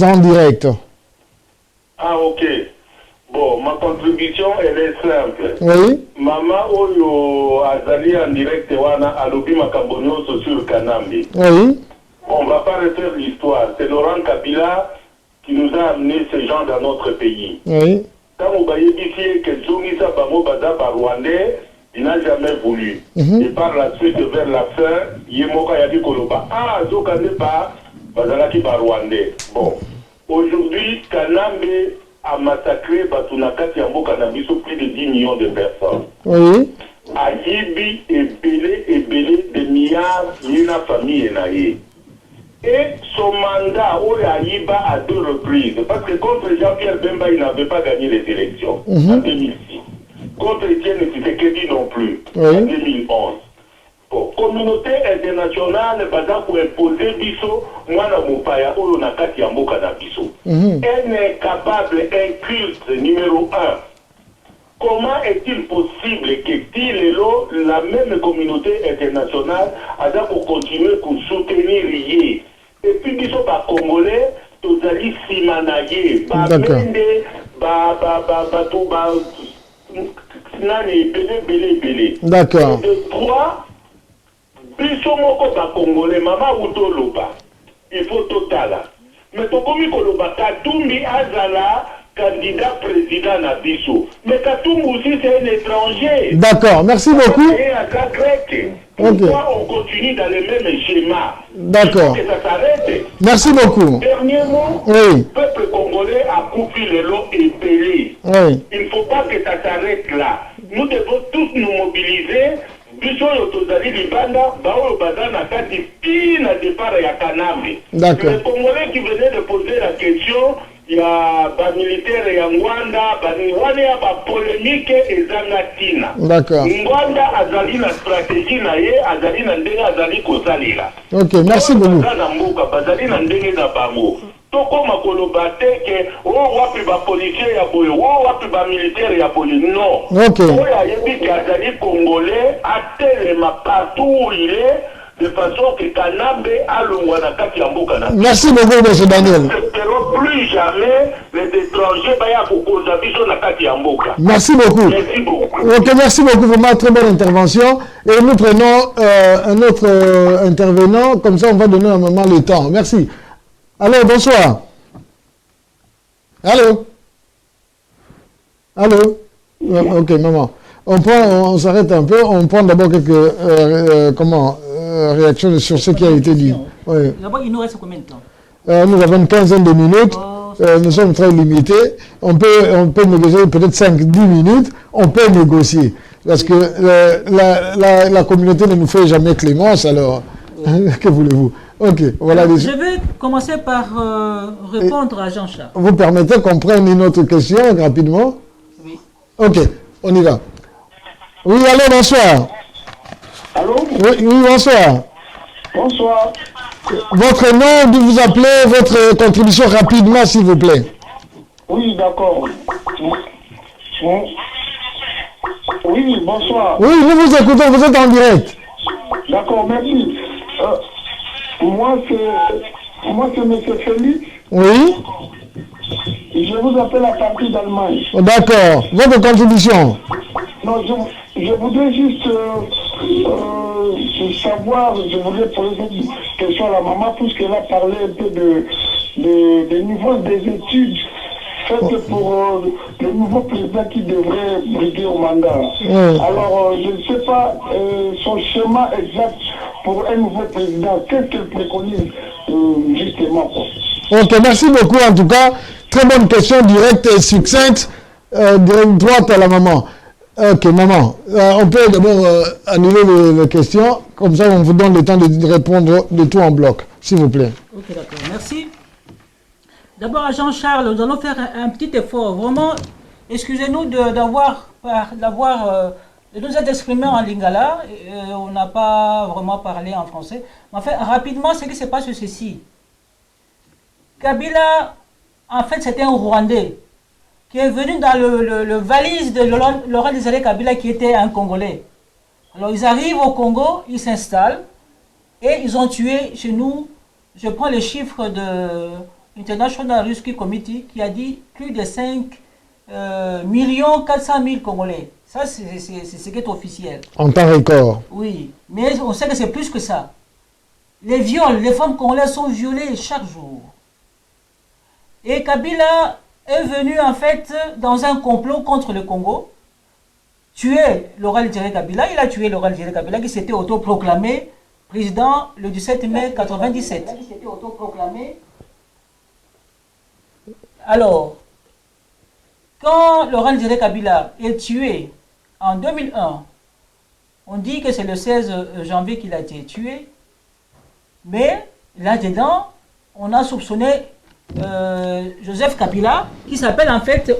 en direct. Ah, ok. Bon, ma contribution, elle est simple. Oui. Maman Oyo Azali en direct, wana alobi makambonyo sur Kanambi. Oui. On ne va pas refaire l'histoire. C'est Laurent Kabila qui nous a amené ces gens dans notre pays. Oui. Quand vous voyez ici que Zungisa Bango Bada Rwandais, il n'a jamais voulu. Et par la suite, vers la fin, Yemoka Yaki Koloba, ah, Zoka n'est pas, Bazalaki par Rwandais. Bon, aujourd'hui, Kanambe a massacré Batunakati Yambo Kanabiso plus de 10 millions de personnes. Oui. Ayibi et belé de milliards, Yena famille Naye. Et son mandat, Ayiba à 2 reprises, parce que contre Jean-Pierre Bemba, il n'avait pas gagné les élections en 2006. Contre Etienne Tshisekedi non plus, en 2011. Bon, communauté internationale, pour imposer Bisso, moi, Mopaya, Nakati Yamboka na Bisso. Un incapable, inculte, numéro 1. Comment est-il possible que la même communauté internationale a pour continuer à soutenir Yé? Et puis, Bisso, Congolais, Tozali Simanaye, Bamende, Belé. D'accord. De 3, Bisso Moko Congolais, Maman Outoloba, il faut total. Mais Tokomi Koloba, Katumbi Azala, candidat président Nabiso. Mais Katoum aussi, c'est un étranger. D'accord, merci beaucoup. Et à la grecque. Pourquoi on continue dans les mêmes schémas? D'accord. Que ça s'arrête. Merci beaucoup. Dernier mot, oui. Le peuple congolais a coupé le lot et pelé. Oui. Il ne faut pas que ça s'arrête là. Nous devons tous nous mobiliser. D'accord. Les Congolais qui venaient de poser la question, il y a des militaires et Rwanda, il y a des polémiques et Zanatina. D'accord. Rwanda a une stratégie, azali na ndenge azali kosalela. Ok, merci beaucoup. Bazali na ndenge na bango. Tokoma koloba te ke wapi ba policier ya boye, wapi ba militaire ya boye, non. Ok. Oya yebi ki azali congolais atelema partout où il est, de façon que Kanambe alongwa na kati ya mboka na. Merci beaucoup, M. Daniel. Nous n'espérons plus jamais les étrangers baya kokoza biso na kati ya mboka. Merci beaucoup. Merci beaucoup. Ok, merci beaucoup, vraiment très bonne intervention. Et nous prenons un autre intervenant, comme ça on va donner un moment le temps. Merci. Allô, bonsoir. Allô. Allô. Ok, maman. On s'arrête un peu. On prend d'abord quelques réactions sur ce qui a été dit. Oui. D'abord, il nous reste combien de temps? Nous avons une quinzaine de minutes. Nous sommes très limités. On peut négocier peut-être 5-10 minutes. On peut négocier. Parce que la communauté ne nous fait jamais clémence. Alors, que voulez-vous? Ok, voilà. Je vais commencer par répondre à Jean-Charles. Vous permettez qu'on prenne une autre question rapidement? Oui. Ok, on y va. Oui, allô, bonsoir. Allô? Oui, bonsoir. Bonsoir. Votre nom, d'où vous appelez, votre contribution rapidement, s'il vous plaît. Oui, d'accord. Oui, bonsoir. Oui, nous vous écoutons, vous êtes en direct. D'accord, merci. Moi, c'est M. Félix. Oui. Je vous appelle à partir d'Allemagne. D'accord. Votre contribution. Non, je voudrais juste savoir, je voudrais poser une question à la maman, puisqu'elle a parlé un peu des niveaux des études faites pour le nouveau président qui devrait briguer au mandat. Oui. Alors, je ne sais pas son schéma exact pour un nouveau président. Qu'est-ce qu'elle préconise justement? Ok, merci beaucoup en tout cas. Très bonne question, directe et succincte, droite à la maman. Ok, maman, on peut d'abord annuler les questions, comme ça on vous donne le temps de répondre de tout en bloc, s'il vous plaît. Ok, d'accord, merci. D'abord à Jean-Charles, nous allons faire un petit effort. Vraiment, excusez-nous de nous être exprimés en lingala. On n'a pas vraiment parlé en français. Mais en fait, rapidement, ce qui se passe, c'est ceci. Kabila, en fait, c'était un Rwandais qui est venu dans le valise de Laurent Désiré Kabila, qui était un Congolais. Alors, ils arrivent au Congo, ils s'installent, et ils ont tué chez nous, je prends les chiffres de International Rescue Committee, qui a dit plus de 5 400 000 Congolais. Ça, c'est ce qui est officiel. En temps record. Oui, mais on sait que c'est plus que ça. Les viols, les femmes congolaises sont violées chaque jour. Et Kabila est venu en fait dans un complot contre le Congo, tué Laurent Désiré Kabila. Il a tué Laurent Désiré Kabila qui s'était autoproclamé président le 17 mai 1997. Alors, quand Laurent Désiré Kabila est tué en 2001, on dit que c'est le 16 janvier qu'il a été tué, mais là-dedans, on a soupçonné Joseph Kabila, qui s'appelle en fait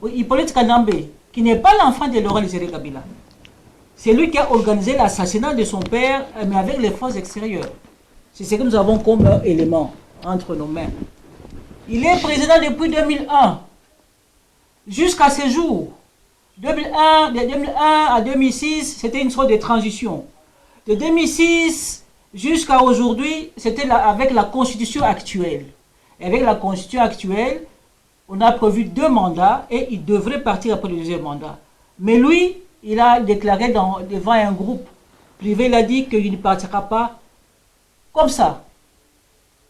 Hippolyte Kanambe, qui n'est pas l'enfant de Laurent Désiré Kabila. C'est lui qui a organisé l'assassinat de son père, mais avec les forces extérieures. C'est ce que nous avons comme élément entre nos mains. Il est président depuis 2001, jusqu'à ce jour. De 2001 à 2006, c'était une sorte de transition. De 2006 jusqu'à aujourd'hui, c'était avec la constitution actuelle. Et avec la constitution actuelle, on a prévu 2 mandats et il devrait partir après le 2e mandat. Mais lui, il a déclaré devant un groupe privé, il a dit qu'il ne partira pas comme ça,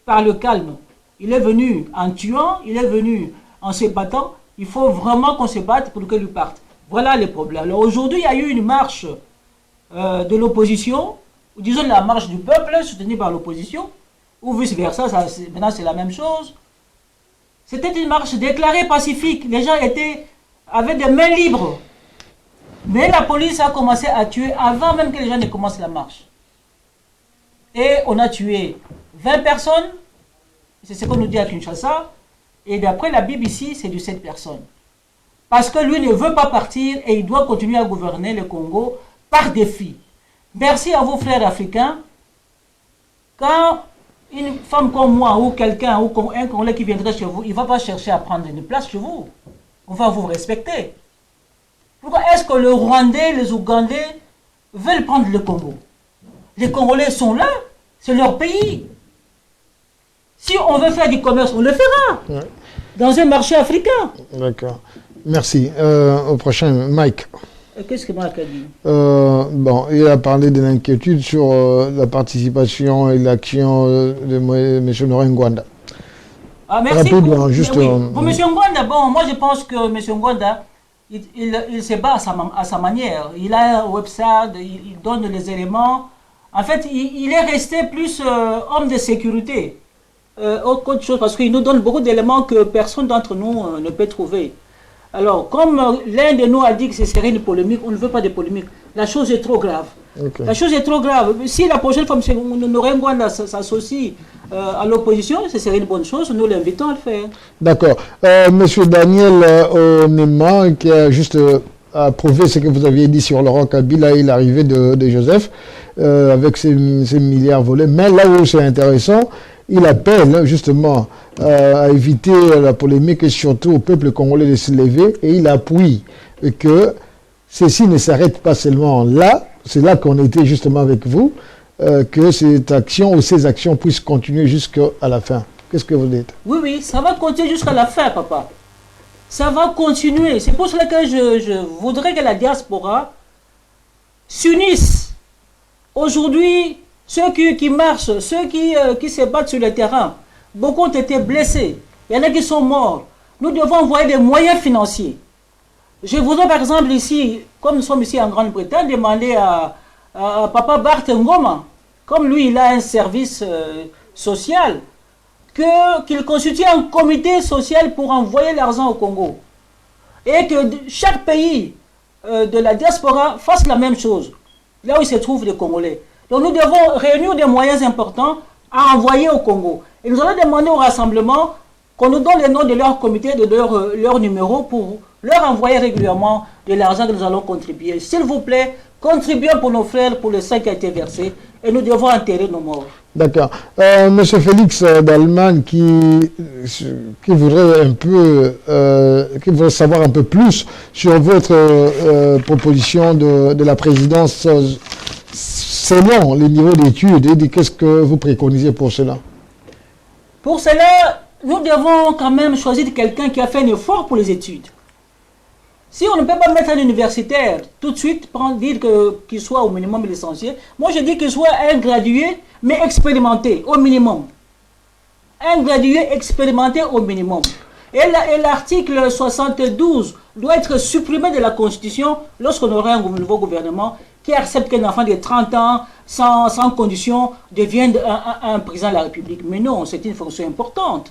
par le calme. Il est venu en tuant, il est venu en se battant. Il faut vraiment qu'on se batte pour que lui parte. Voilà les problèmes. Alors aujourd'hui, il y a eu une marche de l'opposition, ou disons la marche du peuple soutenue par l'opposition, ou vice-versa, maintenant c'est la même chose. C'était une marche déclarée pacifique. Les gens avaient des mains libres. Mais la police a commencé à tuer avant même que les gens ne commencent la marche. Et on a tué 20 personnes, c'est ce qu'on nous dit à Kinshasa, et d'après la BBC, c'est 17 personnes. Parce que lui ne veut pas partir et il doit continuer à gouverner le Congo par défi. Merci à vos frères africains. Quand une femme comme moi ou quelqu'un ou un Congolais qui viendrait chez vous, il ne va pas chercher à prendre une place chez vous. On va vous respecter. Pourquoi est-ce que le Rwandais, les Ougandais veulent prendre le Congo? Les Congolais sont là, c'est leur pays. Si on veut faire du commerce, on le fera. Ouais. Dans un marché africain. D'accord. Merci. Au prochain, Mike. Qu'est-ce que Mike a dit? Bon, il a parlé de l'inquiétude sur la participation et l'action de M. Laurent Ngwanda. Ah, merci. Rapidement, juste. Oui. Pour M. Ngwanda, bon, moi je pense que M. Ngwanda, il se bat à sa manière. Il a un website, il donne les éléments. En fait, il est resté plus homme de sécurité. Autre chose, parce qu'il nous donne beaucoup d'éléments que personne d'entre nous ne peut trouver. Alors, comme l'un de nous a dit que ce serait une polémique, on ne veut pas de polémique. La chose est trop grave. Okay. La chose est trop grave. Si la prochaine fois, M. Laurent Ngwanda s'associe à l'opposition, ce serait une bonne chose. Nous l'invitons à le faire. D'accord. Monsieur Daniel Onema, qui a juste approuvé ce que vous aviez dit sur Laurent Kabila et l'arrivée de Joseph, avec ses milliards volés. Mais là où c'est intéressant, il appelle justement à éviter la polémique et surtout au peuple congolais de se lever, et il appuie que ceci ne s'arrête pas seulement là, c'est là qu'on était justement avec vous, que cette action ou ces actions puissent continuer jusqu'à la fin. Qu'est-ce que vous dites? Oui, oui, ça va continuer jusqu'à la fin, papa. Ça va continuer. C'est pour cela que je voudrais que la diaspora s'unisse. Aujourd'hui, ceux qui marchent, ceux qui se battent sur le terrain, beaucoup ont été blessés. Il y en a qui sont morts. Nous devons envoyer des moyens financiers. Je voudrais par exemple ici, comme nous sommes ici en Grande-Bretagne, demander à Papa Bart Ngoma, comme lui il a un service social, qu'il constitue un comité social pour envoyer l'argent au Congo. Et que chaque pays de la diaspora fasse la même chose, là où se trouvent les Congolais. Donc nous devons réunir des moyens importants à envoyer au Congo. Et nous allons demander au rassemblement qu'on nous donne les noms de leur comité, de leur numéro pour leur envoyer régulièrement de l'argent que nous allons contribuer. S'il vous plaît, contribuons pour nos frères, pour le sang qui a été versé, et nous devons enterrer nos morts. D'accord. Monsieur Félix d'Allemagne qui voudrait un peu, qui voudrait savoir un peu plus sur votre proposition de la présidence selon les niveaux d'études, et qu'est-ce que vous préconisez pour cela? Pour cela, nous devons quand même choisir quelqu'un qui a fait un effort pour les études. Si on ne peut pas mettre un universitaire tout de suite, dire qu'il soit au minimum licencié, moi je dis qu'il soit un gradué, mais expérimenté, au minimum. Un gradué expérimenté au minimum. Et l'article 72 doit être supprimé de la Constitution lorsqu'on aura un nouveau gouvernement qui accepte qu'un enfant de 30 ans, sans condition, devienne un président de la République. Mais non, c'est une fonction importante.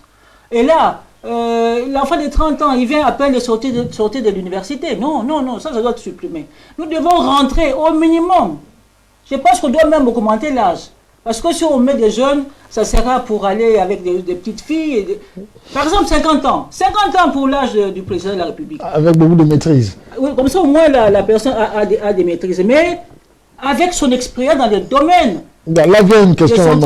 Et là, l'enfant de 30 ans, il vient à peine de sortir de l'université. Non, non, non, ça doit être supprimé. Nous devons rentrer au minimum. Je pense qu'on doit même augmenter l'âge. Parce que si on met des jeunes, ça sera pour aller avec des petites filles. Par exemple, 50 ans. 50 ans pour l'âge du président de la République. Avec beaucoup de maîtrise. Oui, comme ça, au moins, la personne a des maîtrises. Mais avec son expérience dans les domaines. Là vient une question,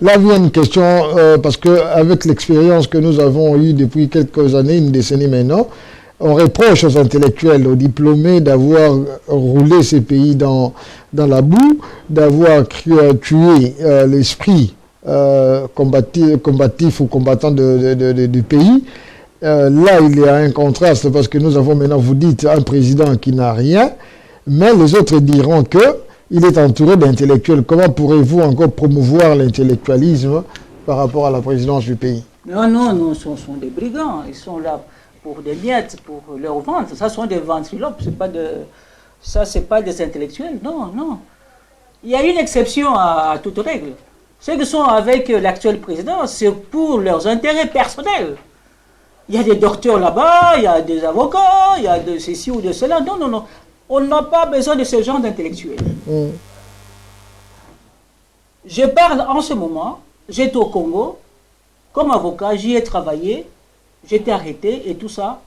là vient une question parce qu'avec l'expérience que nous avons eue depuis quelques années, une décennie maintenant, on reproche aux intellectuels, aux diplômés d'avoir roulé ces pays dans la boue, d'avoir tué l'esprit combatif ou combattant du pays. Là, il y a un contraste parce que nous avons maintenant, vous dites, un président qui n'a rien, mais les autres diront que il est entouré d'intellectuels. Comment pourrez-vous encore promouvoir l'intellectualisme par rapport à la présidence du pays? Non, non, non, ce sont des brigands. Ils sont là pour des miettes, pour leur ventre. Ça sont des ventriloques. Ça, c'est pas des intellectuels. Non, non. Il y a une exception à toute règle. Ceux qui sont avec l'actuel président, c'est pour leurs intérêts personnels. Il y a des docteurs là-bas, il y a des avocats, il y a de ceci ou de cela. Non, non, non. On n'a pas besoin de ce genre d'intellectuels. Je parle en ce moment, j'étais au Congo, comme avocat, j'y ai travaillé, j'étais arrêté et tout ça.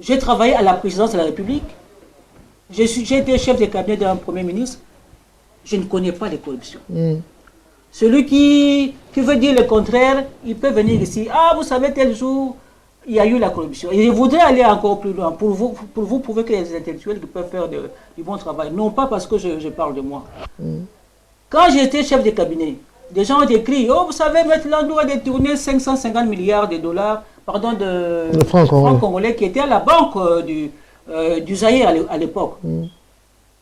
J'ai travaillé à la présidence de la République. J'ai été chef de cabinet d'un premier ministre. Je ne connais pas les corruptions. Celui qui veut dire le contraire, il peut venir ici. Ah, vous savez, tel jour, il y a eu la corruption. Et je voudrais aller encore plus loin pour vous prouver qu'il y a des intellectuels qui peuvent faire du bon travail. Non pas parce que je parle de moi. Quand j'étais chef de cabinet, des gens ont écrit, oh, vous savez, maintenant, on doit détourner 550 milliards de dollars, pardon, de francs congolais qui étaient à la banque du Zaïre à l'époque.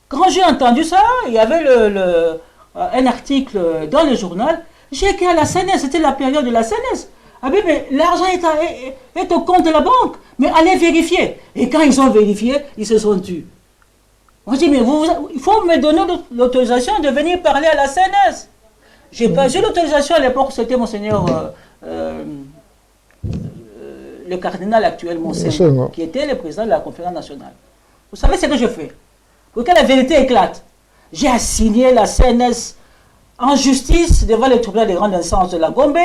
Quand j'ai entendu ça, il y avait un article dans le journal, j'ai écrit à la CNS, c'était la période de la CNS. Ah oui, mais l'argent est au compte de la banque. Mais allez vérifier. Et quand ils ont vérifié, ils se sont tus. On dit, mais il faut me donner l'autorisation de venir parler à la CNS. J'ai pas eu l'autorisation à l'époque, c'était Monseigneur, le cardinal actuel, Monseigneur, qui était le président de la conférence nationale. Vous savez ce que je fais? Pour que la vérité éclate, j'ai assigné la CNS en justice devant le tribunal de grande instance de la Gombe,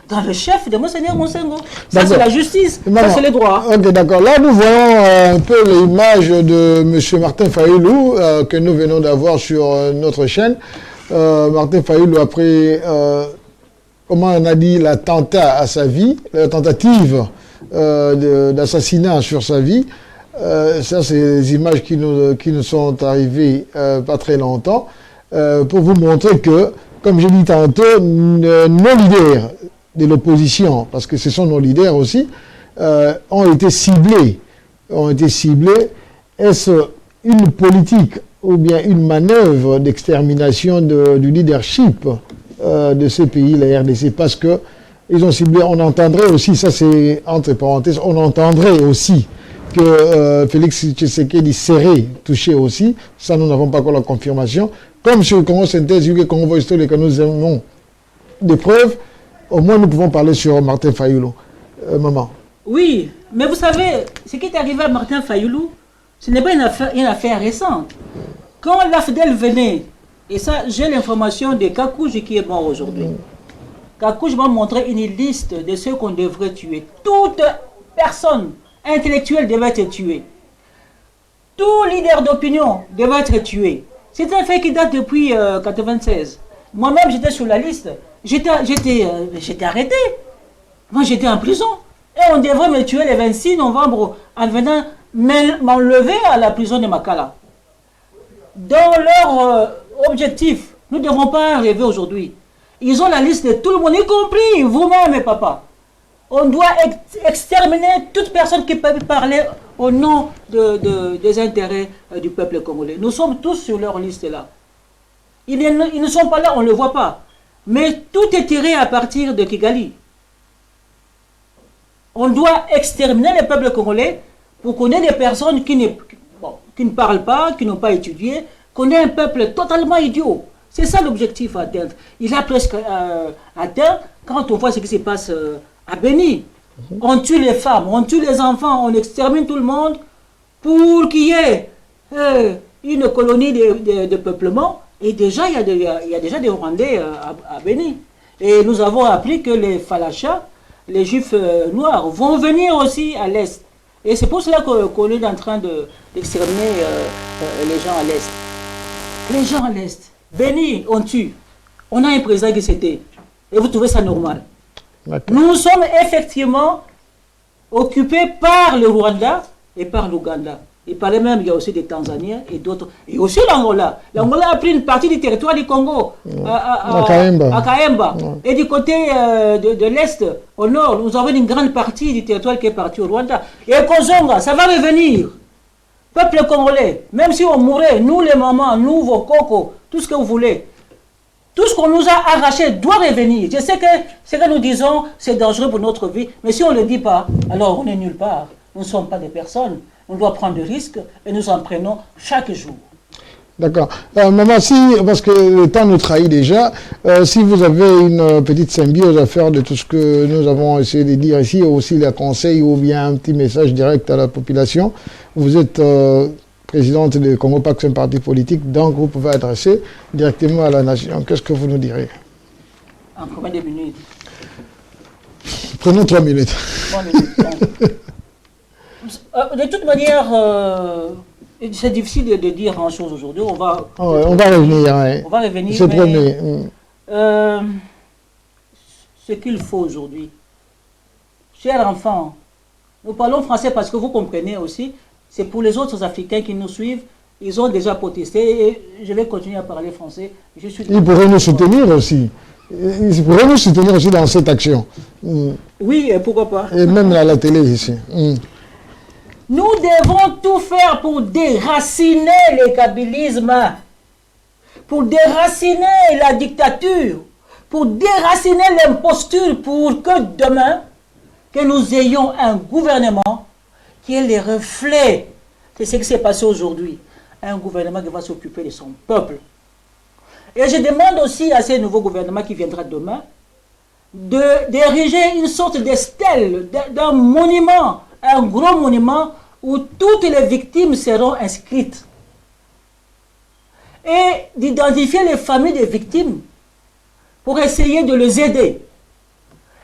dans le chef de Monseigneur Monsengo. Ça, c'est la justice. Ça, c'est le droit. Ok, d'accord. Là, nous voyons un peu l'image de M. Martin Fayoulou que nous venons d'avoir sur notre chaîne. Martin Fayoulou, après, comment on a dit, l'attentat à sa vie, la tentative d'assassinat sur sa vie. Ça, c'est des images qui nous sont arrivées pas très longtemps pour vous montrer que, comme j'ai dit tantôt, nos leaders de l'opposition, parce que ce sont nos leaders aussi, ont été ciblés. Est-ce une politique ou bien une manœuvre d'extermination du leadership de ces pays, la RDC? Parce que ils ont ciblé, on entendrait aussi, ça c'est entre parenthèses, on entendrait aussi que Félix Tshisekedi serait touché aussi. Ça, nous n'avons pas encore la confirmation. Comme sur le Congo Synthèse, le Congo historique, que nous avons des preuves, au moins nous pouvons parler sur Martin Fayoulou. Maman. Oui, mais vous savez, ce qui est arrivé à Martin Fayoulou, ce n'est pas une affaire récente. Quand l'AFDEL venait, et ça, j'ai l'information de Kakouj qui est mort aujourd'hui. Kakouj m'a montré une liste de ceux qu'on devrait tuer. Toute personne intellectuelle devait être tuée. Tout leader d'opinion devait être tué. C'est un fait qui date depuis 1996. Moi-même, j'étais sur la liste. J'étais arrêté. Moi, j'étais en prison. Et on devrait me tuer le 26 novembre en venant m'enlever à la prison de Makala. Dans leur objectif, nous ne devons pas rêver aujourd'hui. Ils ont la liste de tout le monde, y compris vous-même, papa. On doit exterminer toute personne qui peut parler au nom des intérêts du peuple congolais. Nous sommes tous sur leur liste là. Ils ne sont pas là, on ne le voit pas. Mais tout est tiré à partir de Kigali. On doit exterminer le peuple congolais pour qu'on ait des personnes qui ne parlent pas, qui n'ont pas étudié, qu'on ait un peuple totalement idiot. C'est ça l'objectif à atteindre. Il a presque atteint quand on voit ce qui se passe à Béni. On tue les femmes, on tue les enfants, on extermine tout le monde pour qu'il y ait une colonie de peuplement. Et déjà, il y a déjà des Rwandais à Béni. Et nous avons appris que les Falachas, les Juifs noirs, vont venir aussi à l'Est. Et c'est pour cela qu'on est en train d'exterminer les gens à l'Est. Les gens à l'Est. Béni, on tue. On a un président qui s'était. Et vous trouvez ça normal? Nous sommes effectivement occupés par le Rwanda et par l'Ouganda. Il parlait même, il y a aussi des Tanzaniens et d'autres. Et aussi l'Angola. L'Angola a pris une partie du territoire du Congo, à Kaemba. Et du côté de l'Est, au nord, nous avons une grande partie du territoire qui est parti au Rwanda. Et Kozonga, ça va revenir. Peuple congolais, même si on mourait, nous les mamans, nous vos cocos, tout ce que vous voulez, tout ce qu'on nous a arraché doit revenir. Je sais que ce que nous disons, c'est dangereux pour notre vie, mais si on ne le dit pas, alors on n'est nulle part. Nous ne sommes pas des personnes. On doit prendre des risques et nous en prenons chaque jour. D'accord. Maman, parce que le temps nous trahit déjà, si vous avez une petite symbiose à faire de tout ce que nous avons essayé de dire ici, aussi les conseils ou bien un petit message direct à la population, vous êtes présidente de Congo Pax, un parti politique, donc vous pouvez adresser directement à la nation. Qu'est-ce que vous nous direz? En combien de minutes? Prenons 3 minutes. 3 minutes. De toute manière, c'est difficile de dire grand-chose aujourd'hui. On va revenir. Ouais. On va revenir. C'est promis. Ce qu'il faut aujourd'hui. Chers enfants, nous parlons français parce que vous comprenez aussi. C'est pour les autres Africains qui nous suivent. Ils ont déjà protesté et je vais continuer à parler français. Ils pourraient nous soutenir aussi. Ils pourraient nous soutenir aussi dans cette action. Oui, pourquoi pas. Et même à la télé ici. Nous devons tout faire pour déraciner le kabylisme, pour déraciner la dictature, pour déraciner l'imposture, pour que demain, que nous ayons un gouvernement qui est le reflet de ce qui s'est passé aujourd'hui. Un gouvernement qui va s'occuper de son peuple. Et je demande aussi à ce nouveau gouvernement qui viendra demain d'ériger une sorte de stèle, d'un monument, un gros monument où toutes les victimes seront inscrites. Et d'identifier les familles des victimes pour essayer de les aider.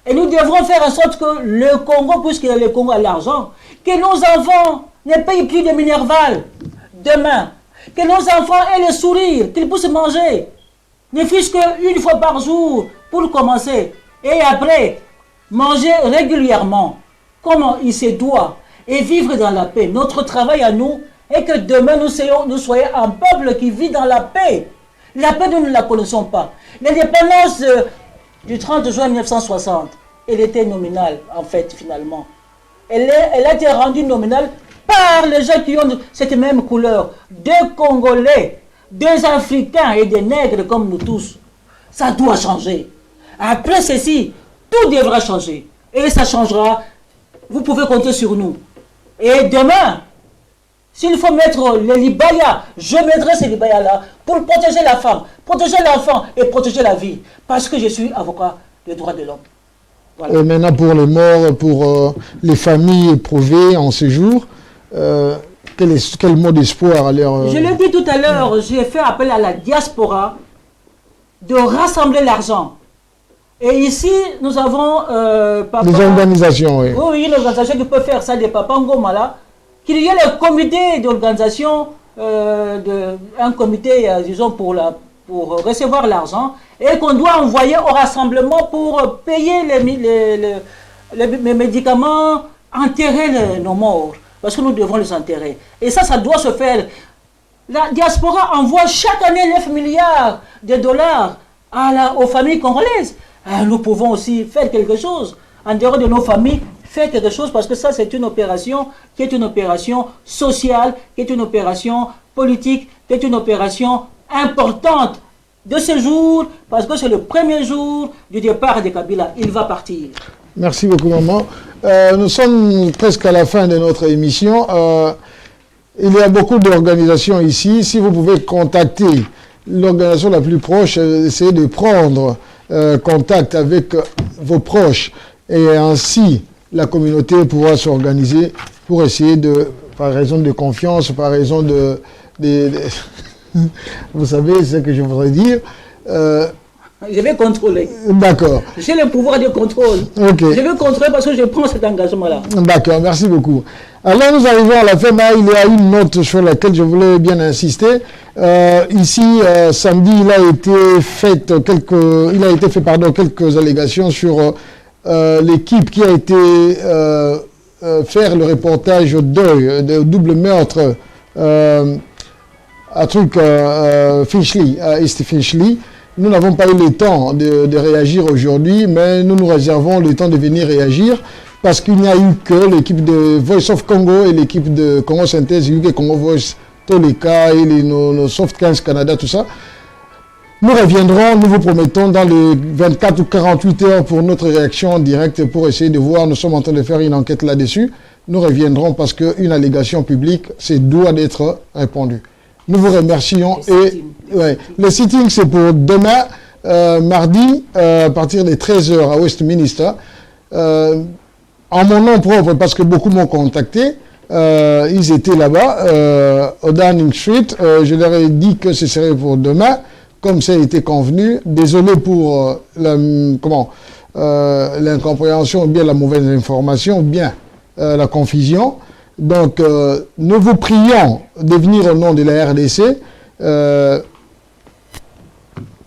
Et nous devrons faire en sorte que le Congo, puisque le Congo a l'argent, que nos enfants ne payent plus de Minerval demain. Que nos enfants aient le sourire, qu'ils puissent manger, ne fût-ce qu'une fois par jour pour commencer. Et après, manger régulièrement, comme il se doit, et vivre dans la paix. Notre travail à nous est que demain nous soyons un peuple qui vit dans la paix. La paix, nous ne la connaissons pas. L'indépendance du 30 juin 1960, elle était nominale, en fait, finalement. Elle a été rendue nominale par les gens qui ont cette même couleur. Deux Congolais, deux Africains et des nègres comme nous tous. Ça doit changer. Après ceci, tout devra changer. Et ça changera. Vous pouvez compter sur nous. Et demain, s'il faut mettre les libayas, je mettrai ces libayas-là pour protéger la femme, protéger l'enfant et protéger la vie. Parce que je suis avocat des droits de l'homme. Voilà. Et maintenant, pour les morts, pour les familles éprouvées en séjour, quel mot d'espoir à leur... Je l'ai dit tout à l'heure, j'ai fait appel à la diaspora de rassembler l'argent. Et ici, nous avons... des organisations, oui. Oui, une organisation qui peut faire ça, des Papa Ngoma là. Qu'il y ait le comité d'organisation, un comité, disons, pour recevoir l'argent, et qu'on doit envoyer au rassemblement pour payer les médicaments, enterrer nos morts. Parce que nous devons les enterrer. Et ça doit se faire. La diaspora envoie chaque année 9 milliards de dollars aux familles congolaises. Nous pouvons aussi faire quelque chose. En dehors de nos familles, faire quelque chose parce que ça, c'est une opération qui est une opération sociale, qui est une opération politique, qui est une opération importante de ce jour, parce que c'est le premier jour du départ de Kabila. Il va partir. Merci beaucoup, maman. Nous sommes presque à la fin de notre émission. Il y a beaucoup d'organisations ici. Si vous pouvez contacter l'organisation la plus proche, essayez de prendre contact avec vos proches et ainsi la communauté pourra s'organiser pour essayer de, par raison de confiance, par raison de vous savez ce que je voudrais dire. Je vais contrôler. D'accord. J'ai le pouvoir de contrôle. Okay. Je vais contrôler parce que je prends cet engagement-là. D'accord, merci beaucoup. Alors nous arrivons à la fin, mais il y a une note sur laquelle je voulais bien insister. Ici, samedi, il a été fait quelques allégations sur l'équipe qui a été faire le reportage au deuil de double meurtre à Finchley, à East Finchley. Nous n'avons pas eu le temps de réagir aujourd'hui, mais nous nous réservons le temps de venir réagir parce qu'il n'y a eu que l'équipe de Voice of Congo et l'équipe de Congo Synthèse, UK Congo Voice, tous les cas et nos Soft 15 Canada, tout ça. Nous reviendrons, nous vous promettons, dans les 24 ou 48 heures pour notre réaction en direct pour essayer de voir. Nous sommes en train de faire une enquête là-dessus. Nous reviendrons parce qu'une allégation publique, c'est doit d'être répondu. Nous vous remercions. Le sitting, c'est pour demain, mardi, à partir des 13h à Westminster. En mon nom propre, parce que beaucoup m'ont contacté, ils étaient là-bas, au Downing Street. Je leur ai dit que ce serait pour demain, comme ça a été convenu. Désolé pour l'incompréhension, ou bien la mauvaise information, ou bien la confusion. Donc, nous vous prions de venir au nom de la RDC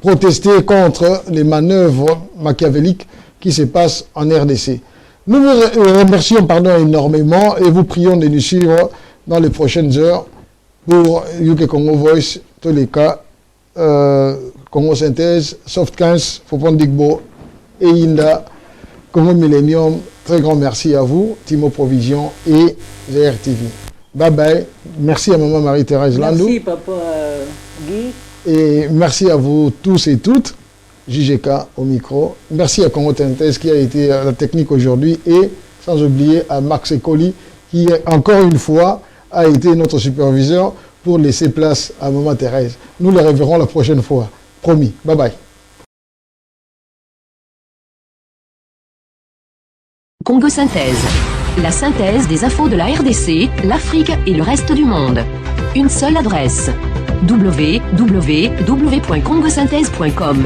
protester contre les manœuvres machiavéliques qui se passent en RDC. Nous vous remercions énormément et vous prions de nous suivre dans les prochaines heures pour UK Congo Voice, tous les cas, Congo Synthèse, Soft 15, Fopon Digbo et Inda, Congo Millennium. Très grand merci à vous, Timo Provision et ZRTV. Bye bye. Merci à maman Marie-Thérèse Landou. Merci papa Guy. Et merci à vous tous et toutes. JGK au micro. Merci à Congo Synthèse qui a été à la technique aujourd'hui et sans oublier à Max Ecoli qui encore une fois a été notre superviseur pour laisser place à maman Thérèse. Nous le reverrons la prochaine fois. Promis. Bye bye. Congo Synthèse. La synthèse des infos de la RDC, l'Afrique et le reste du monde. Une seule adresse. www.congosynthèse.com.